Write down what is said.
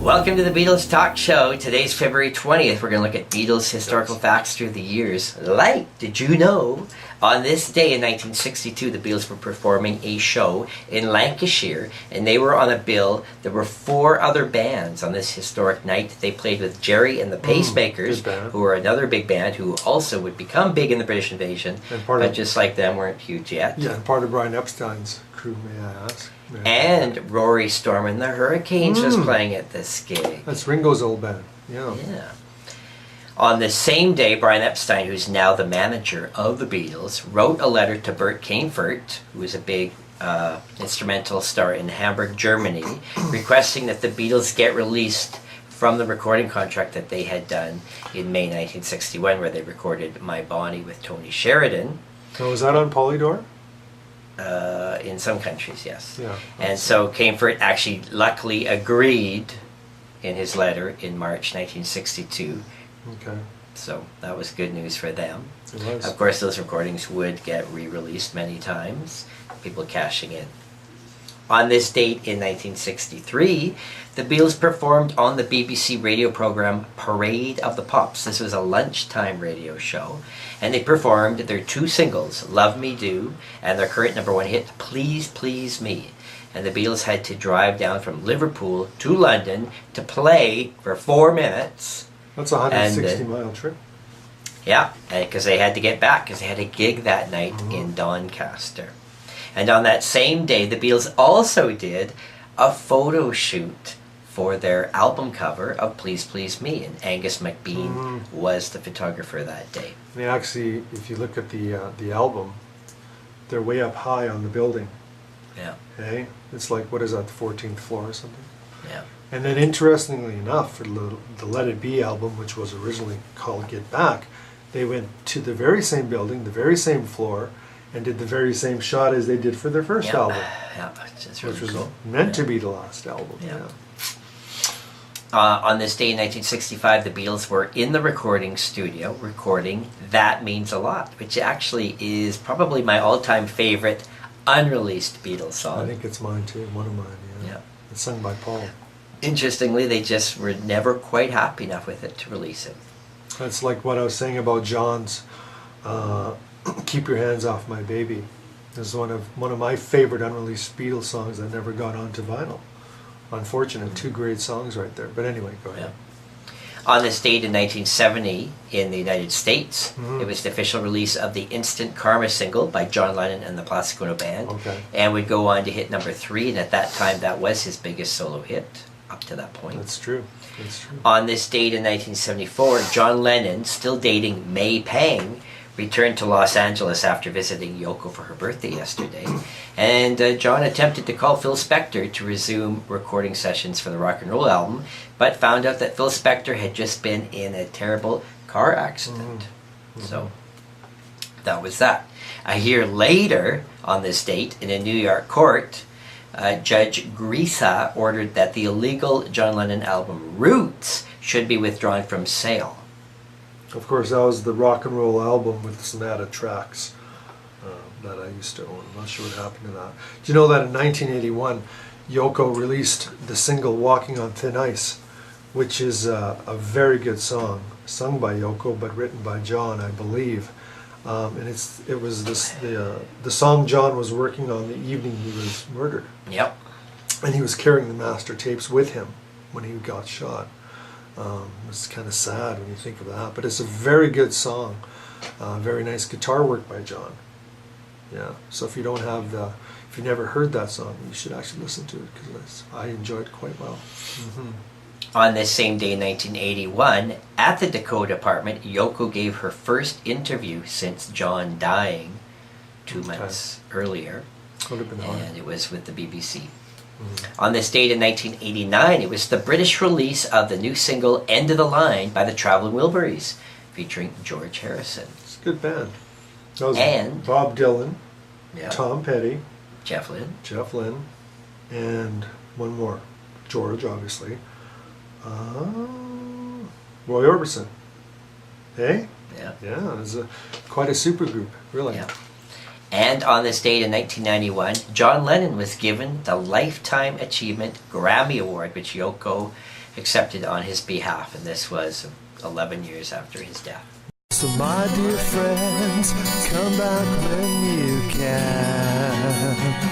Welcome to the Beatles Talk Show. Today's February 20th. We're going to look at Beatles historical facts through the years. Like, did you know? On this day in 1962, the Beatles were performing a show in Lancashire, and they were on a bill. There were 4 other bands on this historic night. They played with Jerry and the Pacemakers, who were another big band who also would become big in the British invasion, but just like them, weren't huge yet. Yeah, and part of Brian Epstein's crew, may I ask. And Rory Storm and the Hurricanes was playing at this gig. That's Ringo's old band. Yeah. On the same day, Brian Epstein, who's now the manager of the Beatles, wrote a letter to Bert Kaempfert, who was a big instrumental star in Hamburg, Germany, requesting that the Beatles get released from the recording contract that they had done in May 1961, where they recorded My Bonnie with Tony Sheridan. So was that on Polydor? In some countries, yes. Yeah. And so Kaempfert actually luckily agreed in his letter in March 1962. Okay. So that was good news for them. It was. Of course, those recordings would get re-released many times, people cashing in. On this date in 1963, the Beatles performed on the BBC radio program Parade of the Pops. This was a lunchtime radio show, and they performed their 2 singles, Love Me Do, and their current #1 hit, Please Please Me. And the Beatles had to drive down from Liverpool to London to play for 4 minutes. That's a 160-mile trip. Yeah, because they had to get back, because they had a gig that night in Doncaster. And on that same day, the Beatles also did a photo shoot for their album cover of Please Please Me, and Angus McBean was the photographer that day. And they actually, if you look at the album, they're way up high on the building. Yeah. Hey, it's like, what is that, the 14th floor or something? Yeah. And then interestingly enough, for the Let It Be album, which was originally called Get Back, they went to the very same building, the very same floor, and did the very same shot as they did for their first album. Yeah, it's really which was cool. meant to be the last album. Yeah. On this day in 1965, the Beatles were in the recording studio recording That Means a Lot, which actually is probably my all-time favorite unreleased Beatles song. I think it's mine too, one of mine, yeah. It's sung by Paul. Interestingly, they just were never quite happy enough with it to release it. That's like what I was saying about John's Keep Your Hands Off My Baby. This is one of my favorite unreleased Beatles songs that never got onto vinyl. Unfortunate, 2 great songs right there. But anyway, go ahead. Yeah. On this date in 1970, in the United States, it was the official release of the Instant Karma single by John Lennon and the Plastic Ono Band, and would go on to hit #3, and at that time that was his biggest solo hit up to that point. That's true. That's true. On this date in 1974, John Lennon, still dating May Pang, returned to Los Angeles after visiting Yoko for her birthday yesterday, and John attempted to call Phil Spector to resume recording sessions for the rock and roll album, but found out that Phil Spector had just been in a terrible car accident. So that was that. A year later, on this date, in a New York court, Judge Grisa ordered that the illegal John Lennon album Roots should be withdrawn from sale. Of course, that was the rock and roll album with Sonata tracks that I used to own. I'm not sure what happened to that. Do you know that in 1981, Yoko released the single Walking on Thin Ice, which is a very good song, sung by Yoko but written by John, I believe. And it was the song John was working on the evening he was murdered. Yep. And he was carrying the master tapes with him when he got shot. It's kind of sad when you think of that, but it's a very good song. Very nice guitar work by John. Yeah. So if you never heard that song, you should actually listen to it, because I enjoyed it quite well. On this same day in 1981, at the Dakota apartment, Yoko gave her first interview since John dying 2 months earlier, Would have been hard. and it was with the BBC. On this date in 1989, it was the British release of the new single End of the Line by the Traveling Wilburys, featuring George Harrison. It's a good band. That was And Bob Dylan, yeah, Tom Petty, Jeff Lynne, and one more. George, obviously. Roy Orbison. Hey? Yeah. Yeah, it was quite a super group, really. Yeah. And on this date in 1991, John Lennon was given the Lifetime Achievement Grammy Award, which Yoko accepted on his behalf, and this was 11 years after his death. So my dear friends, come back when you can.